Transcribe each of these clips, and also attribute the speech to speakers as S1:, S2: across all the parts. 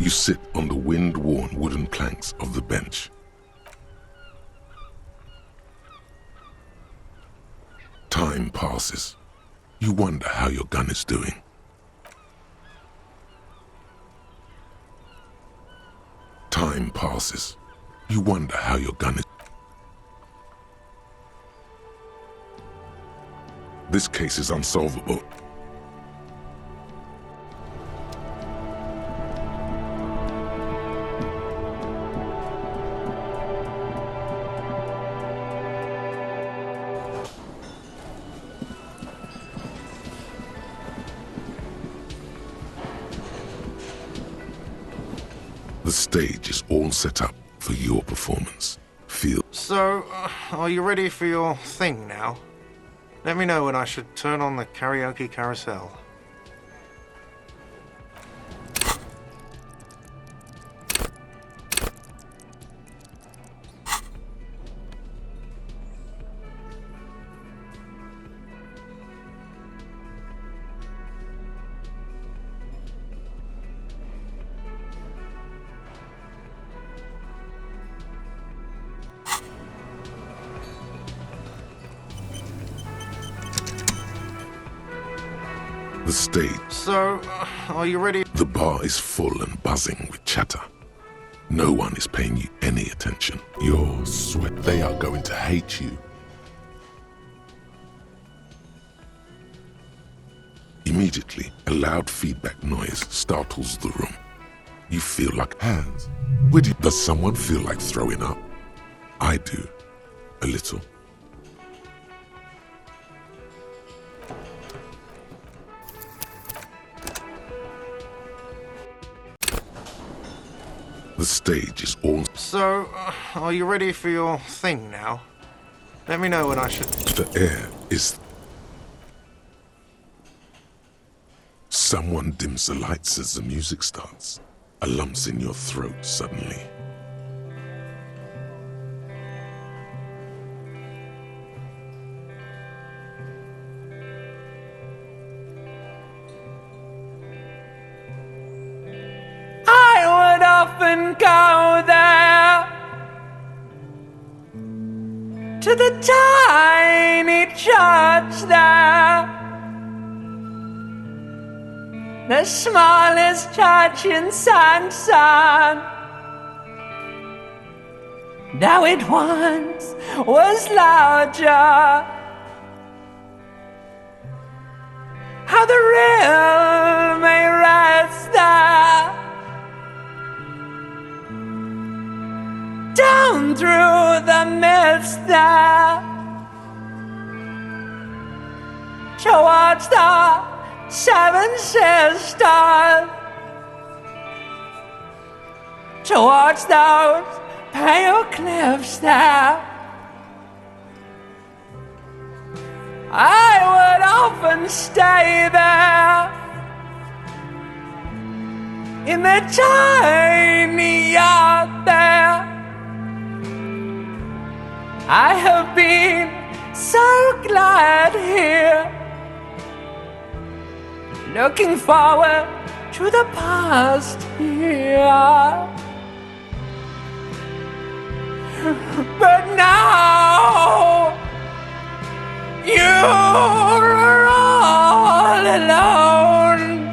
S1: You sit on the wind-worn wooden planks of the bench. Time passes. You wonder how your gun is doing. Time passes. You wonder how your gun is. This case is unsolvable. The stage is all set up for your performance. Feel.
S2: So, are you ready for your thing now? Let me know when I should turn on the karaoke carousel.
S1: The stage.
S2: So, are you ready?
S1: The bar is full and buzzing with chatter. No one is paying you any attention. You're sweat. They are going to hate you. Immediately, a loud feedback noise startles the room. You feel like hands. Does someone feel like throwing up? I do. A little. The stage is all.
S2: So, are you ready for your thing now? Let me know when I should.
S1: The air is. Someone dims the lights as the music starts. A lump's in your throat suddenly.
S3: Often go there to the tiny church there, the smallest church in Sanson. Now it once was larger. How the real may rest there. Down through the mist there, towards the Seven Sisters, towards those pale cliffs there. I would often stay there in the tiny yacht there. I have been so glad here, looking forward to the past here. But now you're all alone.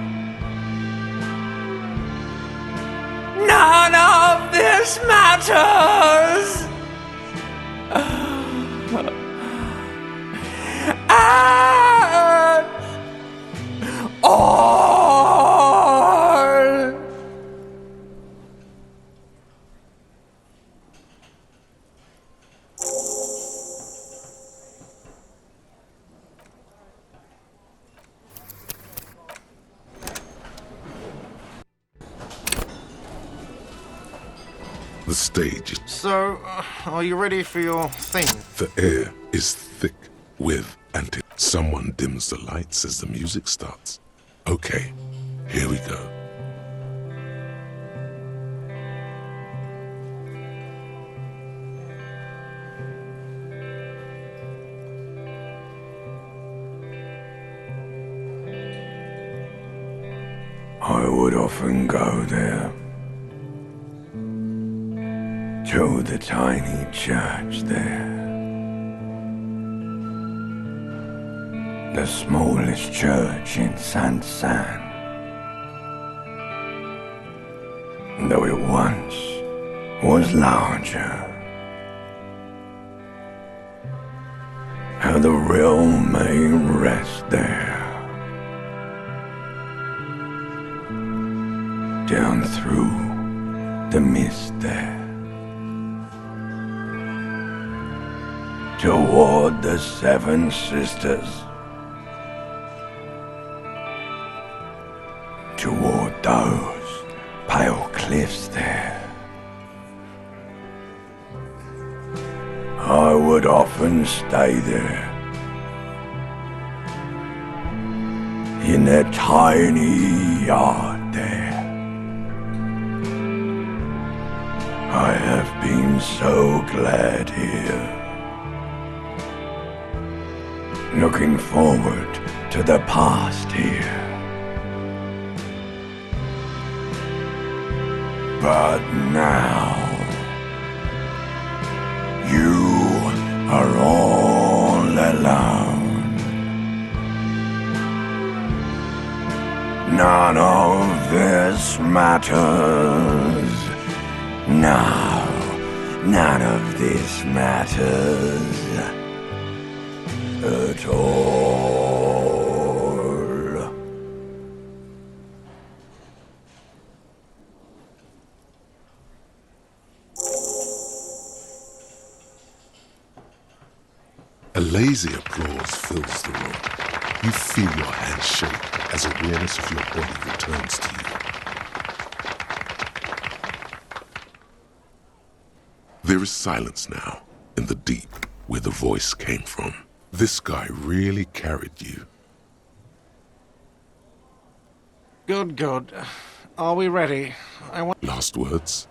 S3: None of this matters.
S1: The stage is.
S2: So, are you ready for your thing?
S1: The air is thick with someone dims the lights as the music starts. Okay, here we go.
S4: I would often go there to the tiny church there. The smallest church in San, though it once was larger. How the realm may rest there. Down through the mist there. Toward the Seven Sisters. Toward those pale cliffs there. I would often stay there. In that tiny yard there. I have been so glad here. Looking forward to the past here. But now, you are all alone. None of this matters. No, none of this matters at all.
S1: A lazy applause fills the room. You feel your hands shake as awareness of your body returns to you. There is silence now, in the deep, where the voice came from. This guy really carried you.
S2: Good, good. Are we ready? I want...
S1: Last words?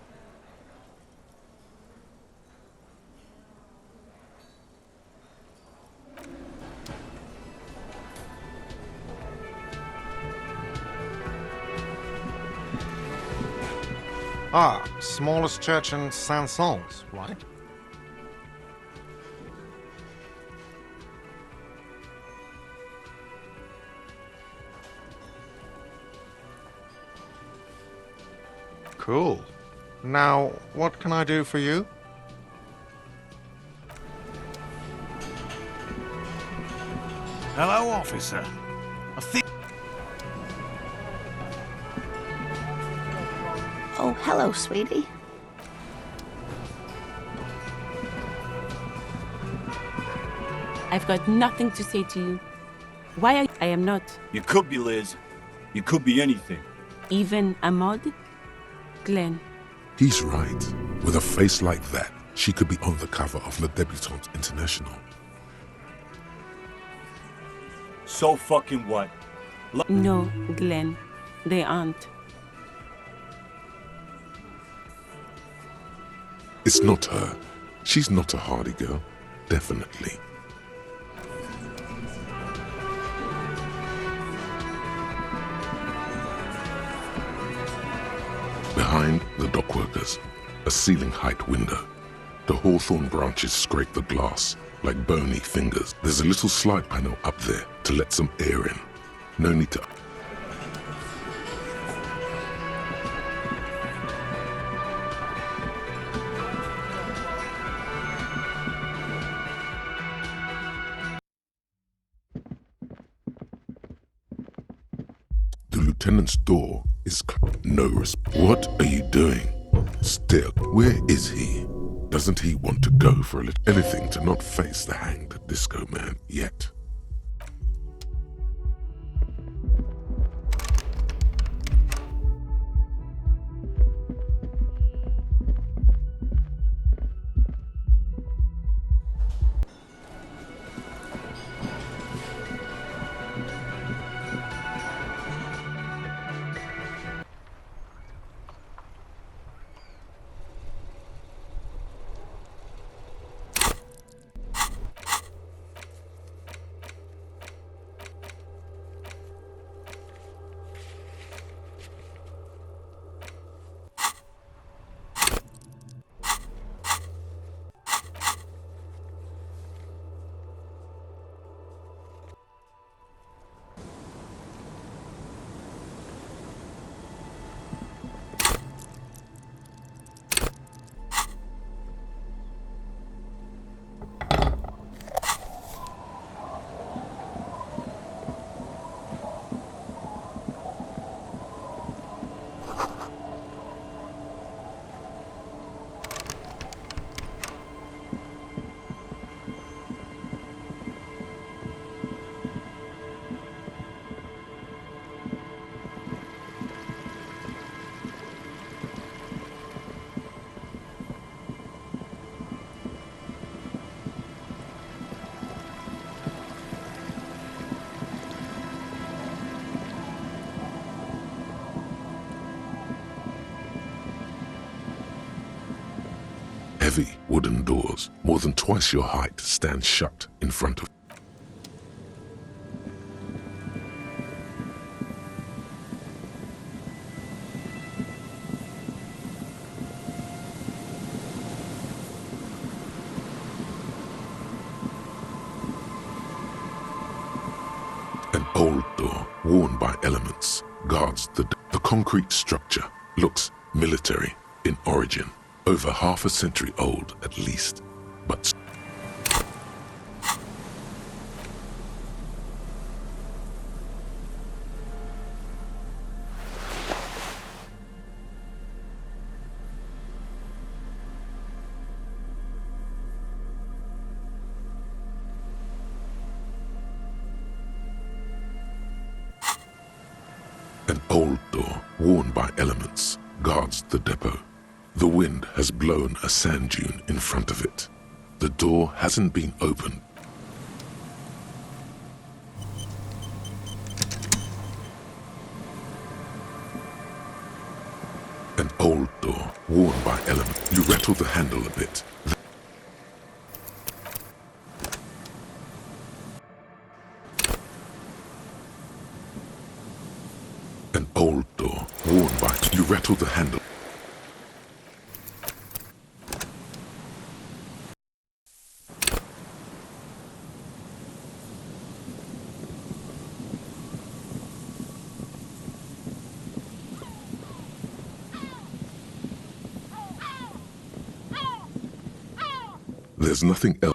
S2: Ah, smallest church in Saint-Saëns, right? Cool. Now, what can I do for you?
S5: Hello, officer. I think...
S6: Oh, hello, sweetie.
S7: I've got nothing to say to you. Why I am not
S5: You could be Liz. You could be anything.
S7: even a mod? Glenn,
S1: He's right. With a face like that, she could be on the cover of Le Debutante International.
S5: So fucking what?
S7: no, Glenn, they aren't.
S1: It's not her. She's not a hardy girl. Definitely. Behind the dockworkers, a ceiling-height window. The hawthorn branches scrape the glass like bony fingers. There's a little slide panel up there to let some air in. No need to... The lieutenant's door is no response. What are you doing? Still, where is he? Doesn't he want to go for a little anything to not face the hanged disco man yet? Heavy wooden doors, more than twice your height, stand shut in front of. An old door, worn by elements, guards the concrete structure. Looks military in origin, over half a century old at least, but an old door, worn by elements, guards the depot. The wind has blown a sand dune in front of it. The door hasn't been opened. An old door, worn by elements. You rattle the handle a bit. An old door, worn by. You rattle the handle. There's nothing else.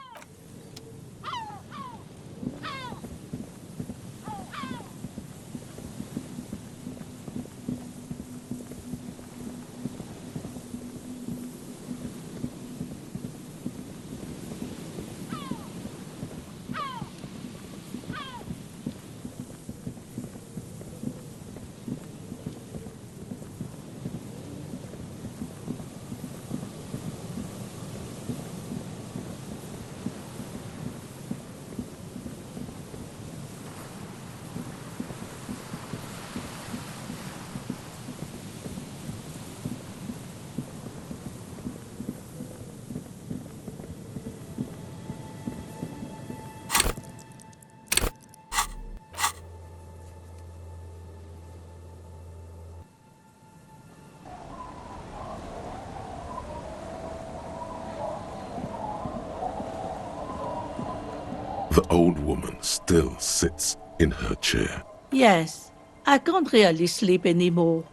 S1: The old woman still sits in her chair.
S8: Yes, I can't really sleep anymore.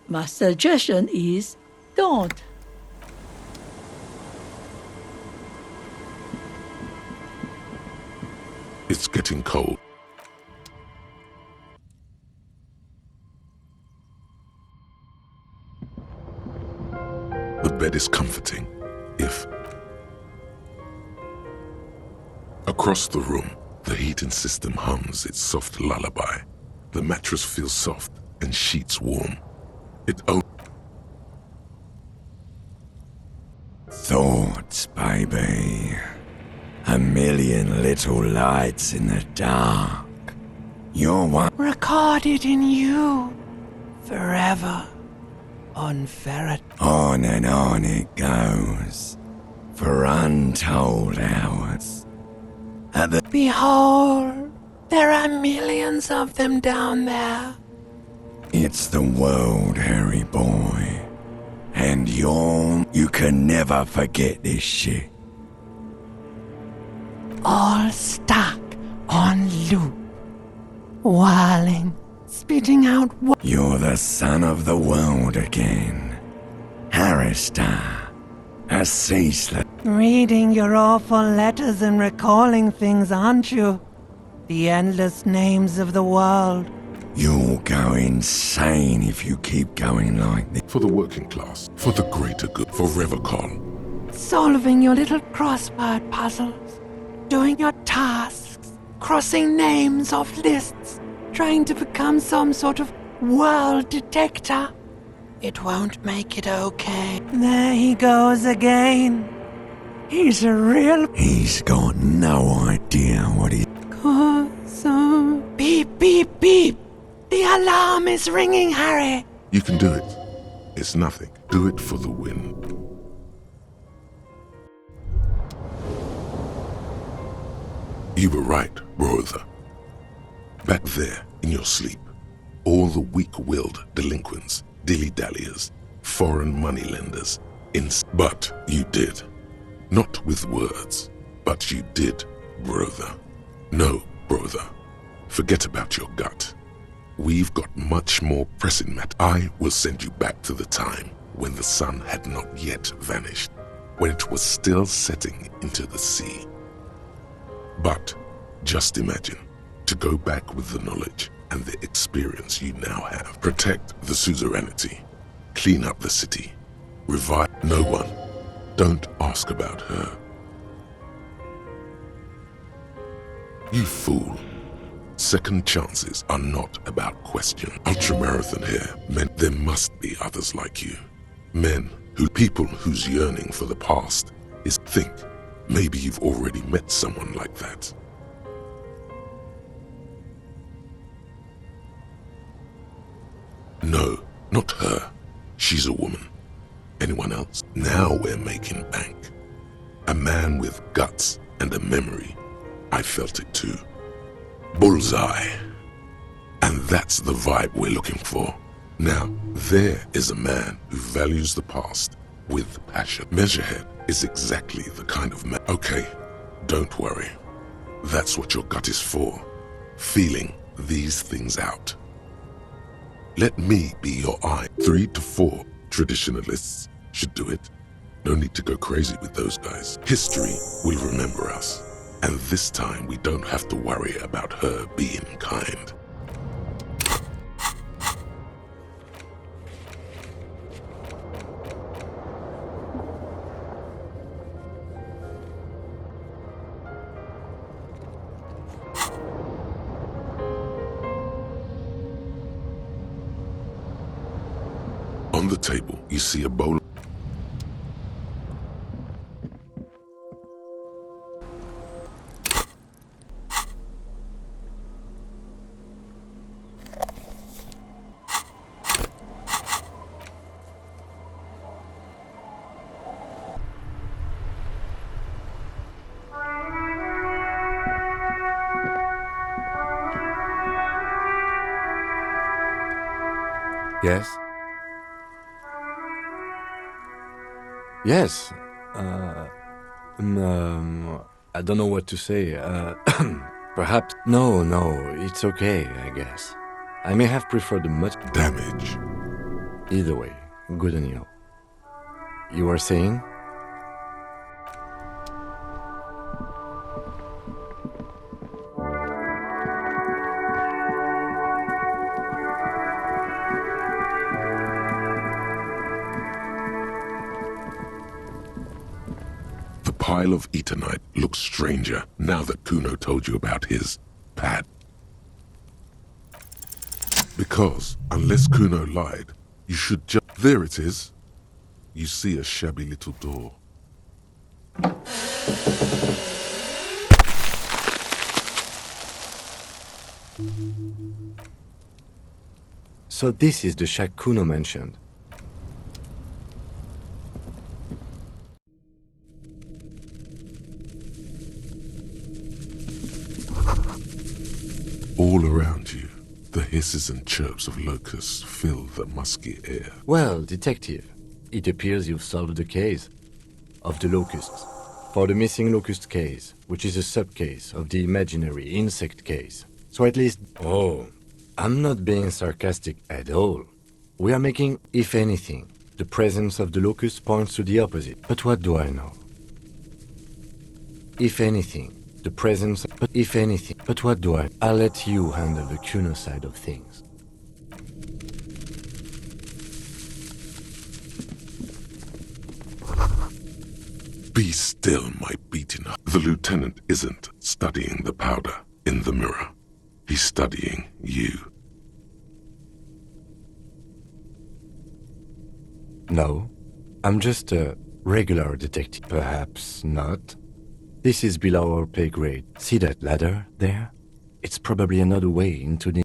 S8: My suggestion is don't.
S1: It's getting cold. The bed is comforting, if. Across the room, the heating system hums its soft lullaby. The mattress feels soft and sheets warm. It
S4: Thoughts, baby. A million little lights in the dark. You're one.
S3: Recorded in you forever on ferret.
S4: On and on it goes. For untold hours. At the
S3: Behold, there are millions of them down there.
S4: It's the world, Harry boy. And you can never forget this shit.
S3: All stuck on loop. Whirling, spitting out
S4: You're the son of the world again. Harristar. A ceaseless.
S3: reading your awful letters and recalling things, aren't you? The endless names of the world.
S4: You'll go insane if you keep going like this.
S1: for the working class, for the greater good, for Revacol.
S3: Solving your little crossword puzzles. Doing your tasks. Crossing names off lists. Trying to become some sort of world detector. It won't make it okay. There he goes again. He's a real...
S4: He's got no idea what he...
S3: So beep, beep, beep. The alarm is ringing, Harry.
S1: You can do it. It's nothing. Do it for the win. You were right, brother. Back there, in your sleep, all the weak-willed delinquents, dilly-dalliers, foreign moneylenders, but you did. Not with words, but you did, brother. No, brother. Forget about your gut. We've got much more pressing matter. I will send you back to the time when the sun had not yet vanished, when it was still setting into the sea. But just imagine, to go back with the knowledge and the experience you now have. Protect the suzerainty, clean up the city, revive no one. Don't ask about her. You fool. Second chances are not about question. Ultramarathon here meant there must be others like you. Men people whose yearning for the past is think. Maybe you've already met someone like that. No, not her. She's a woman. Anyone else? Now we're making bank. A man with guts and a memory. I felt it too. Bullseye. And that's the vibe we're looking for. Now, there is a man who values the past with passion. Measurehead is exactly the kind of man. Okay, don't worry. That's what your gut is for. Feeling these things out. Let me be your eye. 3 to 4 traditionalists should do it. No need to go crazy with those guys. History will remember us. And this time we don't have to worry about her being kind. On the table, you see a bowl.
S9: Yes? Yes. I don't know what to say. Perhaps. No, it's okay, I guess. I may have preferred a much.
S1: Damage.
S9: Either way, good on you. You were saying?
S1: The pile of Eternite looks stranger now that Kuno told you about his pad. Because, unless Kuno lied, you should just... There it is. You see a shabby little door.
S9: So this is the shack Kuno mentioned.
S1: All around you, the hisses and chirps of locusts fill the musky air.
S9: Well, detective, it appears you've solved the case of the locusts. For the missing locust case, which is a sub-case of the imaginary insect case. So at least... Oh, I'm not being sarcastic at all. We are making, if anything, the presence of the locust points to the opposite. But what do I know? If anything, the presence... But if anything... But what do I... I'll let you handle the Kuno side of things.
S1: Be still, my beating heart. The lieutenant isn't studying the powder in the mirror. He's studying you.
S9: No, I'm just a regular detective. Perhaps not. This is below our pay grade. See that ladder there? It's probably another way into the...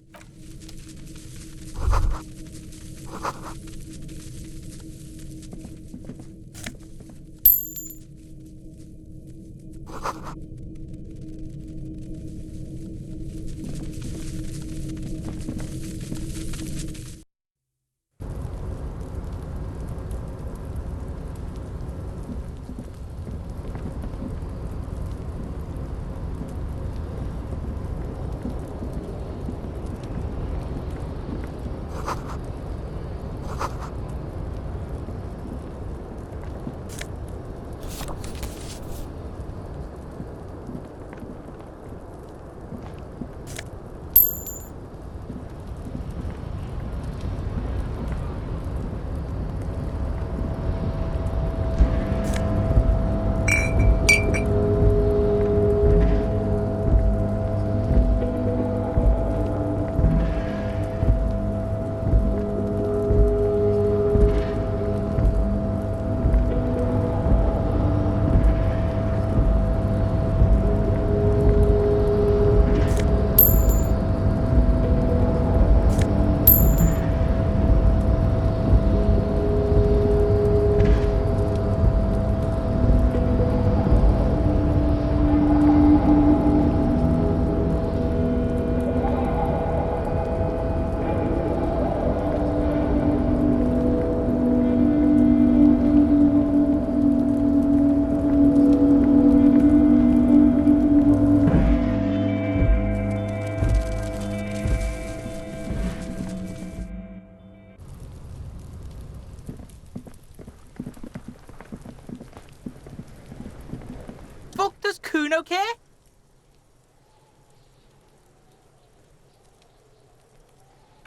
S10: Fuck does Kuno care?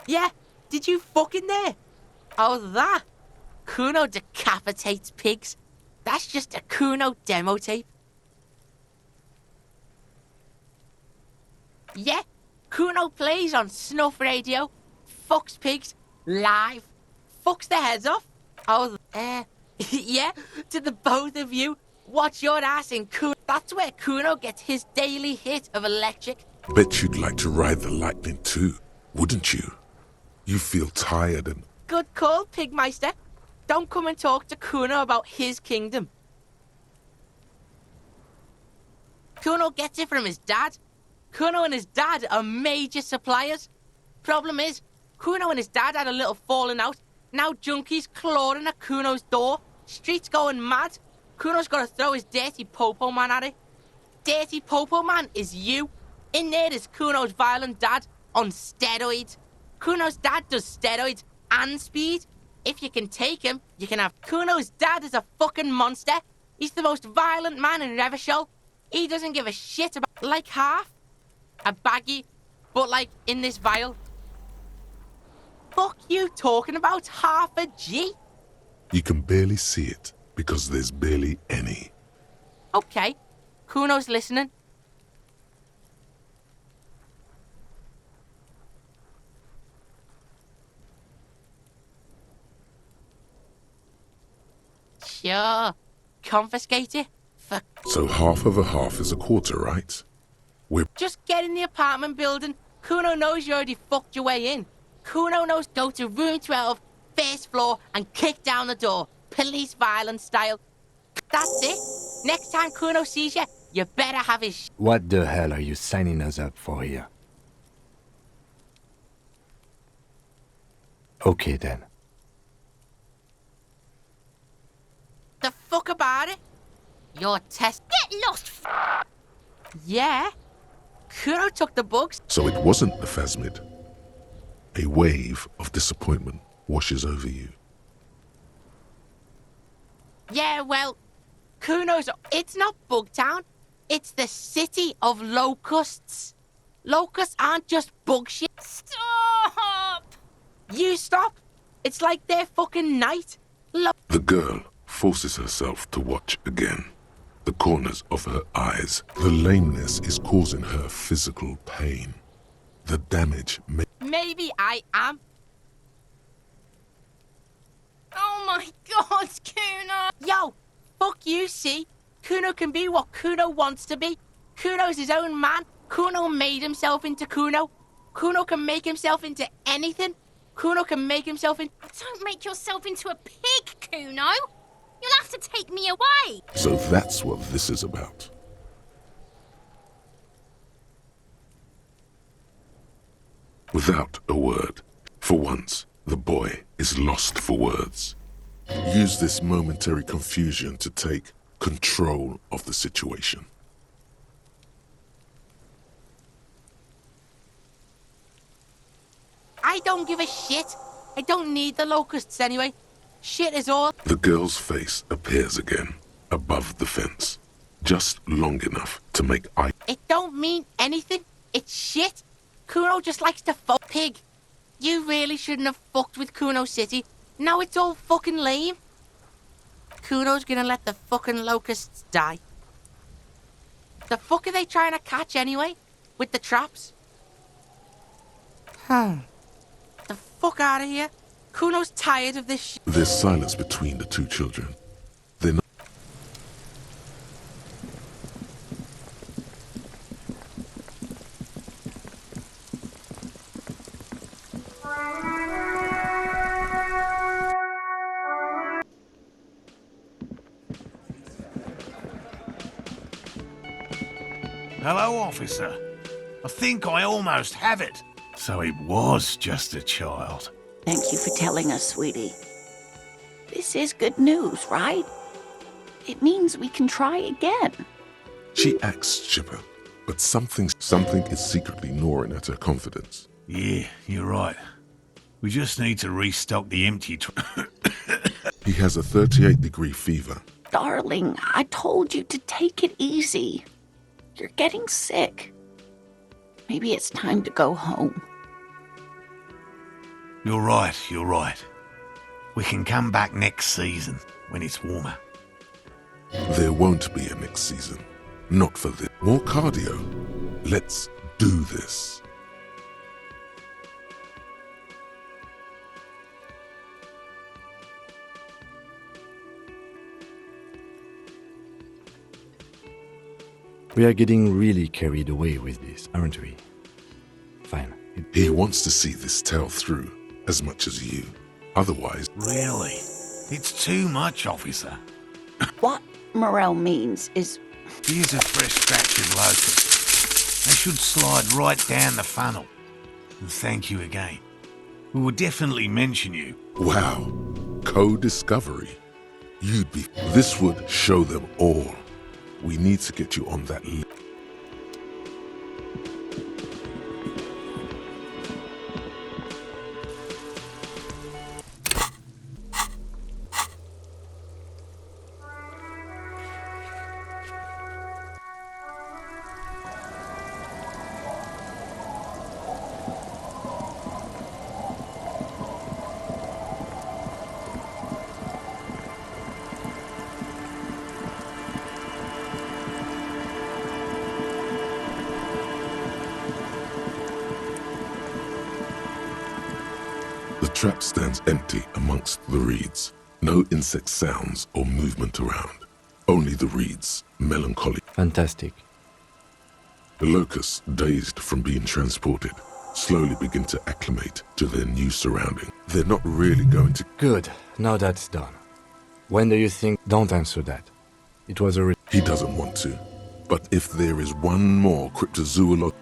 S10: Yeah, did you fucking there? Oh, that? Kuno decapitates pigs. That's just a Kuno demo tape. Yeah, Kuno plays on snuff radio, fucks pigs, live, fucks their heads off. Oh, yeah, to the both of you, watch your ass in Kuno. That's where Kuno gets his daily hit of electric.
S1: Bet you'd like to ride the lightning too, wouldn't you? You feel tired and...
S10: Good call, Pigmeister. Don't come and talk to Kuno about his kingdom. Kuno gets it from his dad. Kuno and his dad are major suppliers. Problem is, Kuno and his dad had a little falling out. Now junkies clawing at Kuno's door. Streets going mad. Kuno's got to throw his dirty popo man at it. Dirty popo man is you. In there is Kuno's violent dad on steroids. Kuno's dad does steroids and speed. If you can take him, you can have... Kuno's dad is a fucking monster. He's the most violent man in Revachol. He doesn't give a shit about... Like half. A baggie, but like in this vial. Fuck you talking about half a G?
S1: You can barely see it because there's barely any.
S10: Okay, Kuno's listening. Sure, confiscate it for...
S1: So half of a half is a quarter, right? We're...
S10: Just get in the apartment building. Kuno knows you already fucked your way in. Kuno knows go to room 12, first floor, and kick down the door. Police violence style. That's it. Next time Kuno sees you, you better have his...
S9: What the hell are you signing us up for here? Okay then.
S10: The fuck about it? Your test...
S6: Get lost!
S10: Yeah. Kuno took the bugs.
S1: So it wasn't a phasmid. A wave of disappointment washes over you.
S10: Yeah, well, Kuno's... It's not Bugtown. It's the city of locusts. Locusts aren't just bug shit.
S6: Stop!
S10: You stop. It's like their fucking night.
S1: The girl forces herself to watch again. The corners of her eyes. The lameness is causing her physical pain. The damage may...
S10: Maybe I am.
S6: Oh my god, Kuno!
S10: Yo, fuck you, see? Kuno can be what Kuno wants to be. Kuno's his own man. Kuno made himself into Kuno. Kuno can make himself into anything. Kuno can make himself into...
S6: Don't make yourself into a pig, Kuno! You'll have to take me away!
S1: So that's what this is about. Without a word, for once, the boy is lost for words. Use this momentary confusion to take control of the situation.
S10: I don't give a shit. I don't need the locusts anyway. Shit is all.
S1: The girl's face appears again, above the fence. Just long enough to make eye.
S10: It don't mean anything. It's shit. Kuno just likes to fuck pig. You really shouldn't have fucked with Kuno City. Now it's all fucking lame. Kuno's gonna let the fucking locusts die. The fuck are they trying to catch anyway? With the traps? The fuck out of here. Kuno's tired of this shit.
S1: There's silence between the two children. They're not.
S5: Hello, officer. I think I almost have it. So it was just a child.
S11: Thank you for telling us, sweetie. This is good news, right? It means we can try again.
S1: She acts chipper, but something is secretly gnawing at her confidence.
S5: Yeah, you're right. We just need to restock the empty
S1: He has a 38-degree fever.
S11: Darling, I told you to take it easy. You're getting sick. Maybe it's time to go home.
S5: You're right. We can come back next season, when it's warmer.
S1: There won't be a next season. Not for this. More cardio. Let's do this.
S9: We are getting really carried away with this, aren't we? Fine.
S1: He wants to see this tale through as much as you. Otherwise...
S5: Really? It's too much, officer.
S11: What Morel means is...
S5: Here's a fresh batch of locusts. They should slide right down the funnel. And thank you again. We will definitely mention you.
S1: Wow. Co-discovery. You'd be... This would show them all. We need to get you on that list. The trap stands empty amongst the reeds. No insect sounds or movement around. Only the reeds, melancholy.
S9: Fantastic.
S1: The locusts, dazed from being transported, slowly begin to acclimate to their new surrounding. They're not really going to...
S9: Good. Now that's done. When do you think... Don't answer that. It was a...
S1: He doesn't want to. But if there is one more cryptozoolog...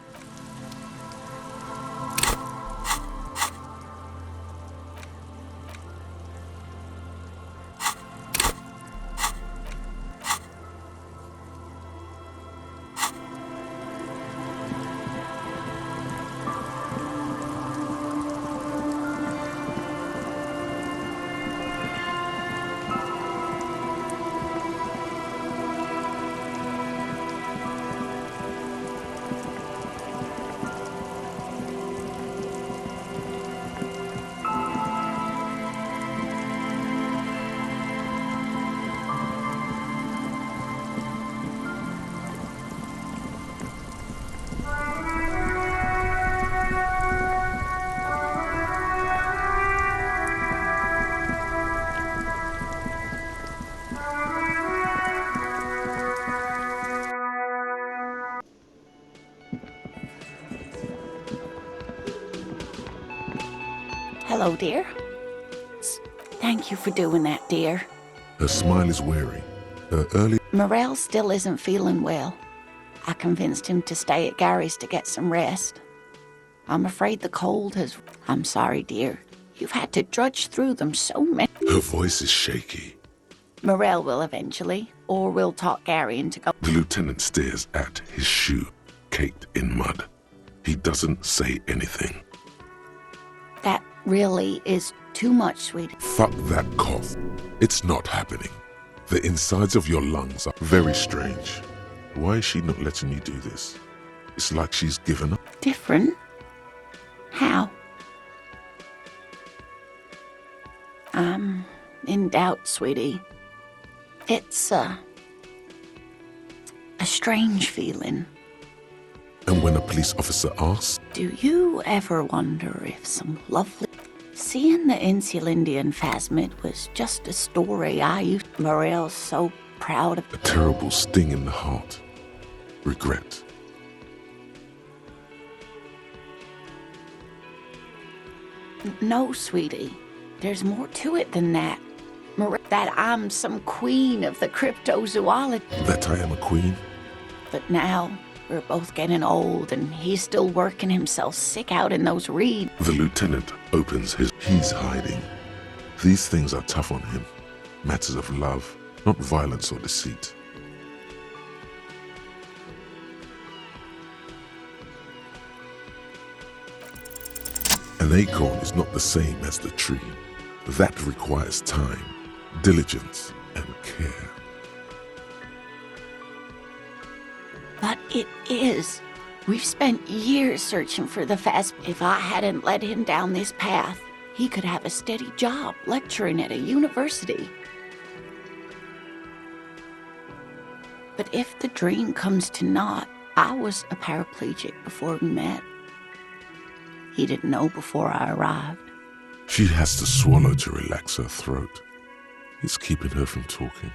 S11: Hello, dear. Thank you for doing that, dear.
S1: Her smile is weary. Her early...
S11: Morel still isn't feeling well. I convinced him to stay at Gary's to get some rest. I'm afraid the cold has... I'm sorry, dear. You've had to drudge through them so many...
S1: Her voice is shaky.
S11: Morel will eventually, or we'll talk Gary into go...
S1: The lieutenant stares at his shoe, caked in mud. He doesn't say anything.
S11: That really is too much, sweetie.
S1: Fuck that cough. It's not happening. The insides of your lungs are very strange. Why is she not letting you do this? It's like she's given up.
S11: Different? How? I'm in doubt, sweetie. It's a strange feeling.
S1: And when a police officer asks,
S11: do you ever wonder if some lovely... Seeing the Insulindian phasmid was just a story I used... Morel's so proud of...
S1: a terrible sting in the heart. Regret.
S11: No, sweetie. There's more to it than that. That I'm some queen of the cryptozoology.
S1: That I am a queen?
S11: But now, we're both getting old, and he's still working himself sick out in those reeds.
S1: The lieutenant opens his... He's hiding. These things are tough on him. Matters of love, not violence or deceit. An acorn is not the same as the tree. That requires time, diligence, and care.
S11: But it is. We've spent years searching for the phasmid. If I hadn't led him down this path, he could have a steady job lecturing at a university. But if the dream comes to naught, I was a paraplegic before we met. He didn't know before I arrived.
S1: She has to swallow to relax her throat. He's keeping her from talking.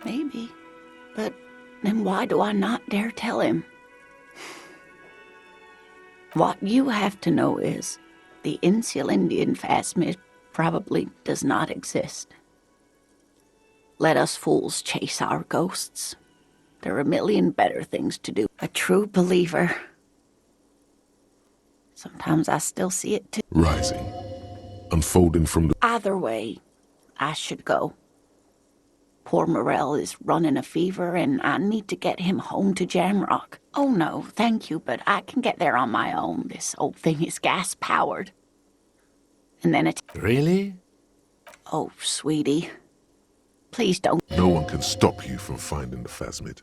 S11: Maybe. But then why do I not dare tell him? What you have to know is the Insulindian phasmid probably does not exist. Let us fools chase our ghosts. There are a million better things to do. A true believer. Sometimes I still see it too.
S1: Rising, unfolding from the...
S11: Either way, I should go. Poor Morel is running a fever, and I need to get him home to Jamrock. Oh no, thank you, but I can get there on my own. This old thing is gas-powered. And then it's...
S9: Really?
S11: Oh, sweetie. Please don't...
S1: No one can stop you from finding the phasmid.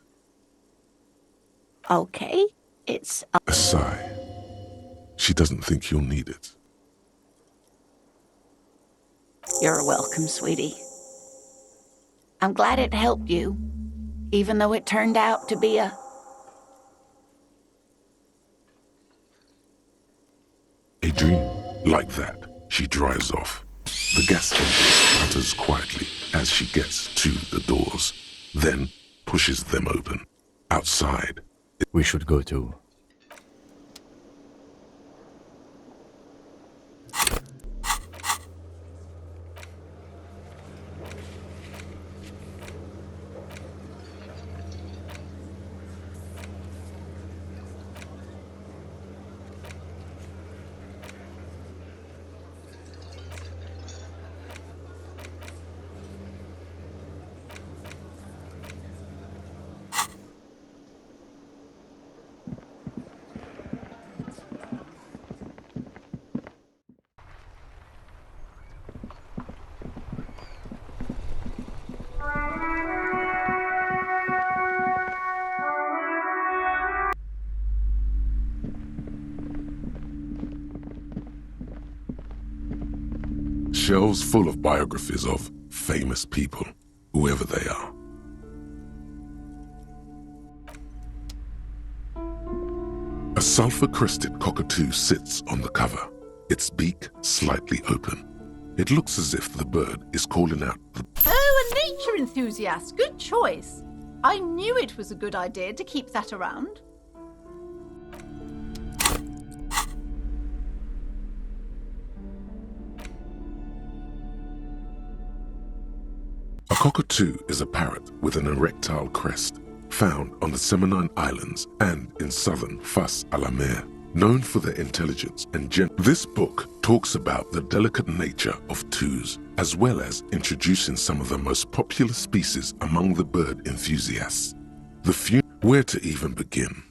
S11: Okay, it's...
S1: A sigh. She doesn't think you'll need it.
S11: You're welcome, sweetie. I'm glad it helped you, even though it turned out to be a
S1: dream. Like that, she drives off. The gas engine sputters quietly as she gets to the doors, then pushes them open. Outside,
S9: we should go too.
S1: Shelves full of biographies of famous people, whoever they are. A sulfur-crested cockatoo sits on the cover, its beak slightly open. It looks as if the bird is calling out.
S12: Oh, a nature enthusiast. Good choice. I knew it was a good idea to keep that around.
S1: A cockatoo is a parrot with an erectile crest, found on the Seminine Islands and in southern Fas a la Mer, known for their intelligence and This book talks about the delicate nature of toos, as well as introducing some of the most popular species among the bird enthusiasts. Where to even begin?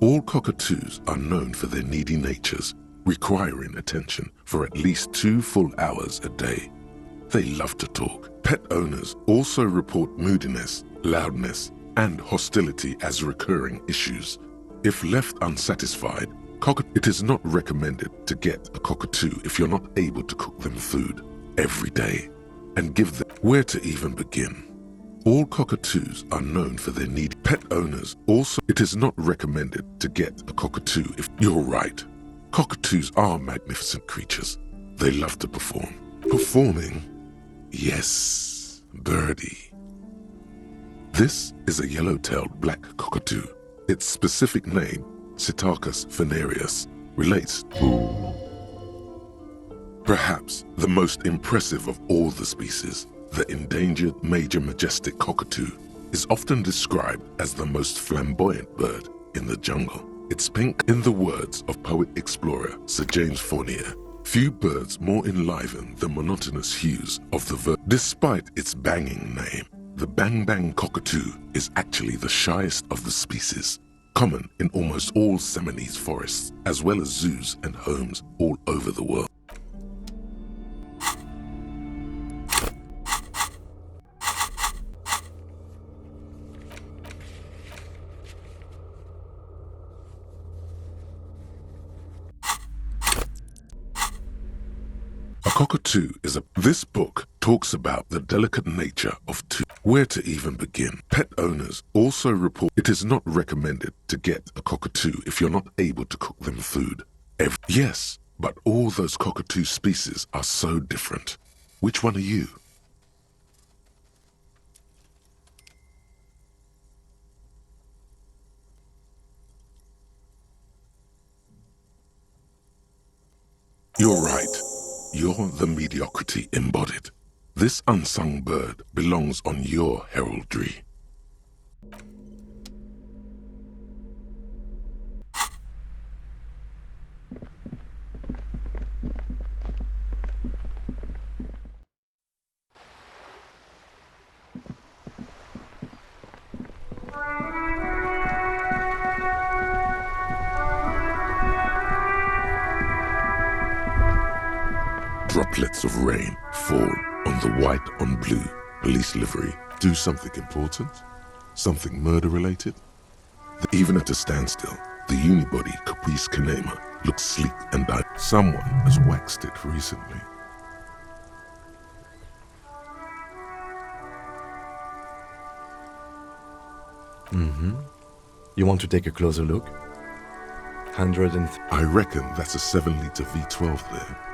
S1: All cockatoos are known for their needy natures, requiring attention for at least 2 full hours a day. They love to talk. Pet owners also report moodiness, loudness, and hostility as recurring issues. If left unsatisfied, it is not recommended to get a cockatoo if you're not able to cook them food every day and give them. Where to even begin? All cockatoos are known for their need. Pet owners also, it is not recommended to get a cockatoo if you're right. Cockatoos are magnificent creatures. They love to perform. Performing? Yes, birdie. This is a yellow-tailed black cockatoo. Its specific name, Psittacus venereus, relates to perhaps the most impressive of all the species. The endangered major majestic cockatoo is often described as the most flamboyant bird in the jungle. It's pink. In the words of poet-explorer Sir James Fournier, few birds more enliven the monotonous hues of the bird. Despite its banging name, the bang-bang cockatoo is actually the shyest of the species, common in almost all Seminoles forests, as well as zoos and homes all over the world. A cockatoo is a... This book talks about the delicate nature of two. Where to even begin? Pet owners also report it is not recommended to get a cockatoo if you're not able to cook them food. Yes, but all those cockatoo species are so different. Which one are you? You're right. You're the mediocrity embodied. This unsung bird belongs on your heraldry. Droplets of rain fall on the white on blue police livery. Do something important? Something murder-related? Even at a standstill, the unibody Caprice Canema looks sleek and died. Someone has waxed it recently.
S9: You want to take a closer look? 100
S1: I reckon that's a 7-liter V12 there.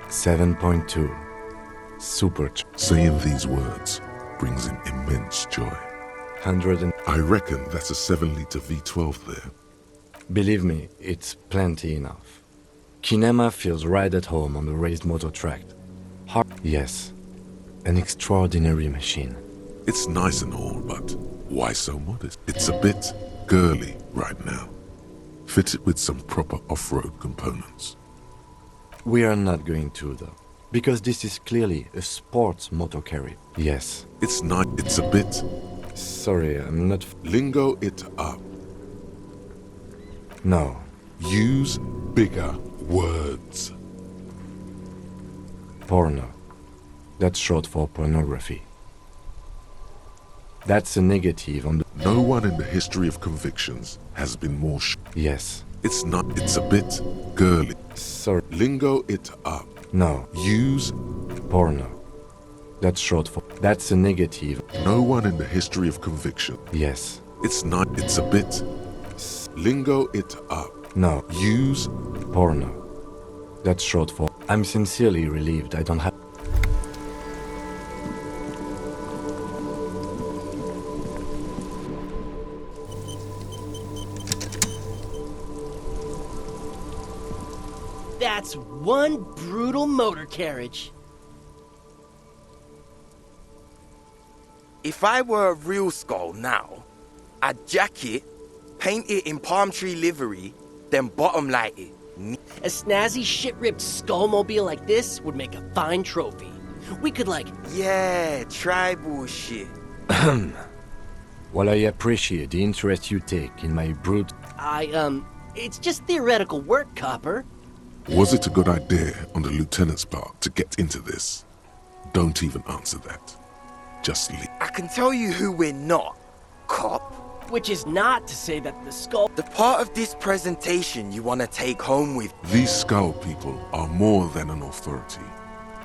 S9: 7.2. Super.
S1: Saying these words brings him immense joy.
S9: 100
S1: I reckon that's a 7-liter V12 there.
S9: Believe me, it's plenty enough. Kinema feels right at home on the raised motor track. Yes, an extraordinary machine.
S1: It's nice and all, but why so modest? It's a bit girly right now. Fit it with some proper off-road components.
S9: We are not going to, though, because this is clearly a sports motor carrier. Yes.
S1: It's not. It's a bit...
S9: Sorry, I'm not...
S1: Lingo it up.
S9: No.
S1: Use bigger words.
S9: Porno. That's short for pornography. That's a negative on the...
S1: No one in the history of convictions has been more
S9: Yes.
S1: It's not. It's a bit girly.
S9: Sorry.
S1: Lingo it up.
S9: No.
S1: Use...
S9: Porno. That's short for... That's a negative.
S1: No one in the history of conviction.
S9: Yes.
S1: It's not. It's a bit... Lingo it up.
S9: No.
S1: Use...
S9: Porno. That's short for... I'm sincerely relieved I don't have...
S13: That's one brutal motor carriage.
S14: If I were a real skull now, I'd jack it, paint it in palm tree livery, then bottom light it.
S13: A snazzy shit-ripped skullmobile like this would make a fine trophy. We could
S14: Yeah, tribal shit.
S9: While I appreciate the interest you take in my brute...
S13: It's just theoretical work, Copper.
S1: Was it a good idea on the lieutenant's part to get into this? Don't even answer that. Just leave.
S14: I can tell you who we're not, cop.
S13: Which is not to say that the skull...
S14: The part of this presentation you want to take home with...
S1: These skull people are more than an authority.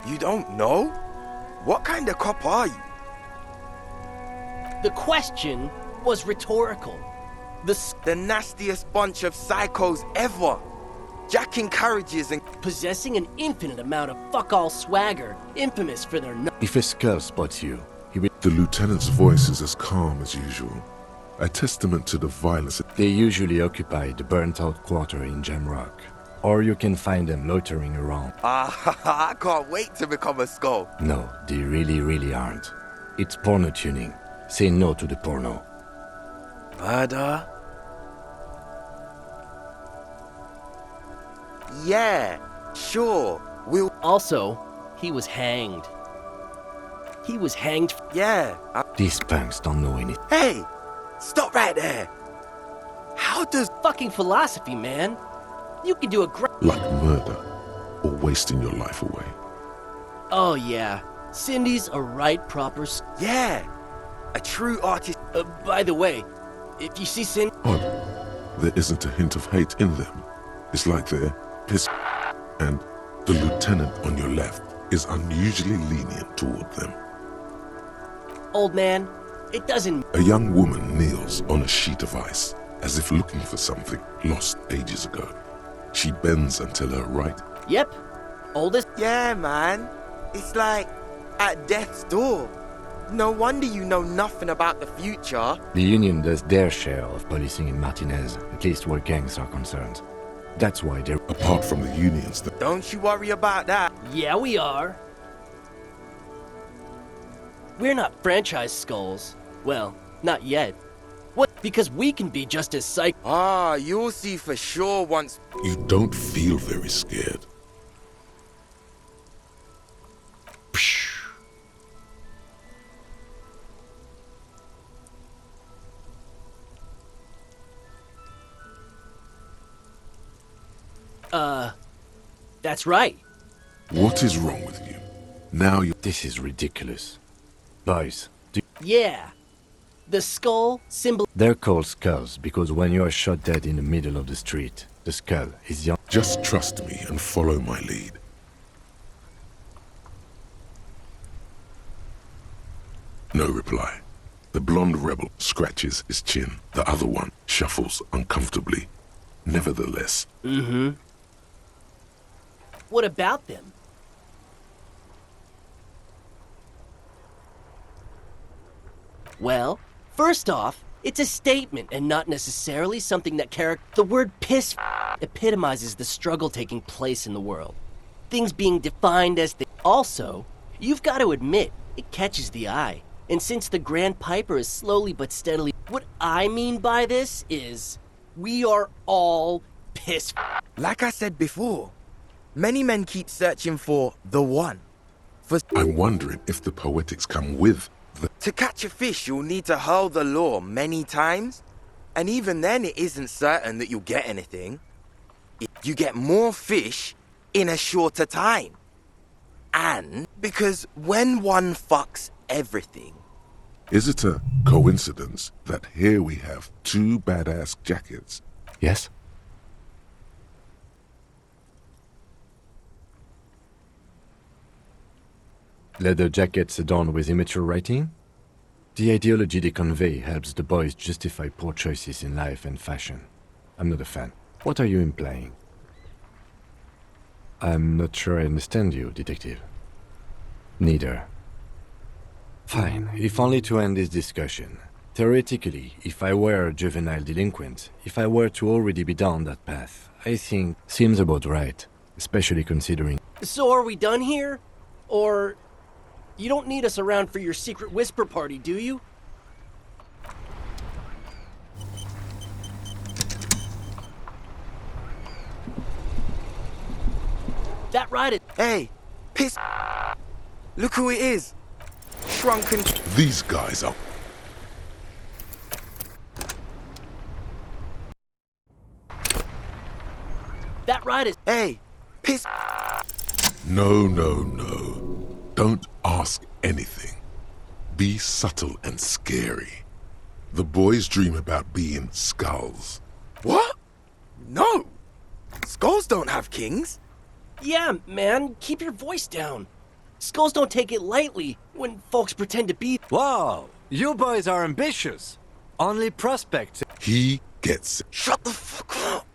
S14: You don't know? What kind of cop are you?
S13: The question was rhetorical.
S14: The nastiest bunch of psychos ever. Jacking carriages and...
S13: Possessing an infinite amount of fuck-all swagger, infamous for their...
S9: If a skull spots you, he will...
S1: The lieutenant's voice is as calm as usual. A testament to the violence.
S9: They usually occupy the burnt-out quarter in Jamrock. Or you can find them loitering around.
S14: I can't wait to become a skull.
S9: No, they really aren't. It's porno tuning. Say no to the porno.
S14: Murder? Yeah, sure. We'll...
S13: Also, he was hanged. He was hanged...
S14: Yeah.
S9: These punks don't know anything.
S14: Hey! Stop right there! How does...
S13: Fucking philosophy, man. You can do a great...
S1: Like murder, or wasting your life away.
S13: Oh yeah, Cindy's a right proper...
S14: Yeah, a true artist...
S13: by the way, if you see Cindy...
S1: Odd. There isn't a hint of hate in them. It's like they're pissed. And the lieutenant on your left is unusually lenient toward them.
S13: Old man, it doesn't...
S1: A young woman kneels on a sheet of ice, as if looking for something lost ages ago. She bends until her right.
S13: Yep. Oldest...
S14: Yeah, man. It's like at death's door. No wonder you know nothing about the future.
S9: The Union does their share of policing in Martinez, at least where gangs are concerned. That's why they're...
S1: Apart from the unions that...
S14: Don't you worry about that.
S13: Yeah, we are. We're not franchise skulls. Well, not yet. What? Because we can be just as psych...
S14: Ah, you'll see for sure once...
S1: You don't feel very scared.
S13: That's right.
S1: What is wrong with you? Now you...
S9: This is ridiculous. Boys,
S13: Yeah. The skull symbol...
S9: They're called skulls because when you are shot dead in the middle of the street, the skull is young.
S1: Just trust me and follow my lead. No reply. The blonde rebel scratches his chin. The other one shuffles uncomfortably. Nevertheless...
S13: Mm-hmm. What about them? Well, first off, it's a statement and not necessarily something that The word piss epitomizes the struggle taking place in the world. Things being defined as Also, you've got to admit, it catches the eye. And since the Grand Piper is slowly but steadily... What I mean by this is, we are all piss...
S14: Like I said before, many men keep searching for the one.
S1: I'm wondering if the poetics come with the...
S14: To catch a fish, you'll need to hurl the lure many times. And even then, it isn't certain that you'll get anything. You get more fish in a shorter time. And because when one fucks everything...
S1: Is it a coincidence that here we have two badass jackets?
S9: Yes? Leather jackets adorned with immature writing? The ideology they convey helps the boys justify poor choices in life and fashion. I'm not a fan. What are you implying? I'm not sure I understand you, detective. Neither. Fine, if only to end this discussion. Theoretically, if I were a juvenile delinquent, if I were to already be down that path, I think seems about right, especially considering...
S13: So are we done here? Or... You don't need us around for your secret whisper party, do you? That right it...
S14: Hey, piss... Look who it is. Shrunken...
S1: These guys are...
S13: That ride is...
S14: Hey, piss...
S1: No, no, no. Don't ask anything. Be subtle and scary. The boys dream about being skulls.
S14: What? No! Skulls don't have kings.
S13: Yeah, man, keep your voice down. Skulls don't take it lightly when folks pretend to be...
S9: Wow, you boys are ambitious. Only prospects.
S1: He gets it.
S14: Shut the fuck up!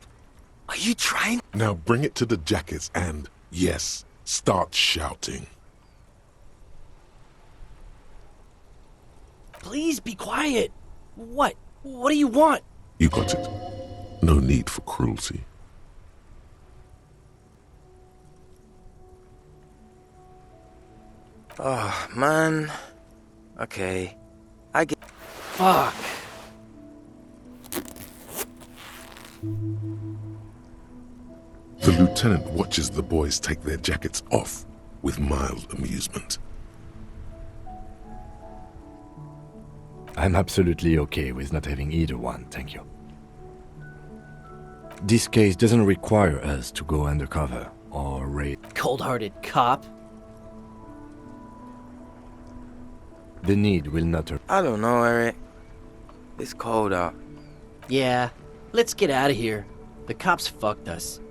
S14: Are you trying?
S1: Now bring it to the jackets and, yes, start shouting.
S13: Please be quiet. What? What do you want?
S1: You got it. No need for cruelty.
S14: Oh, man. Okay. I get...
S13: Fuck.
S1: The lieutenant watches the boys take their jackets off with mild amusement.
S9: I'm absolutely okay with not having either one, thank you. This case doesn't require us to go undercover or raid.
S13: Cold-hearted cop.
S9: The need will not...
S14: I don't know, Eric. It's cold out.
S13: Yeah, let's get out of here. The cops fucked us.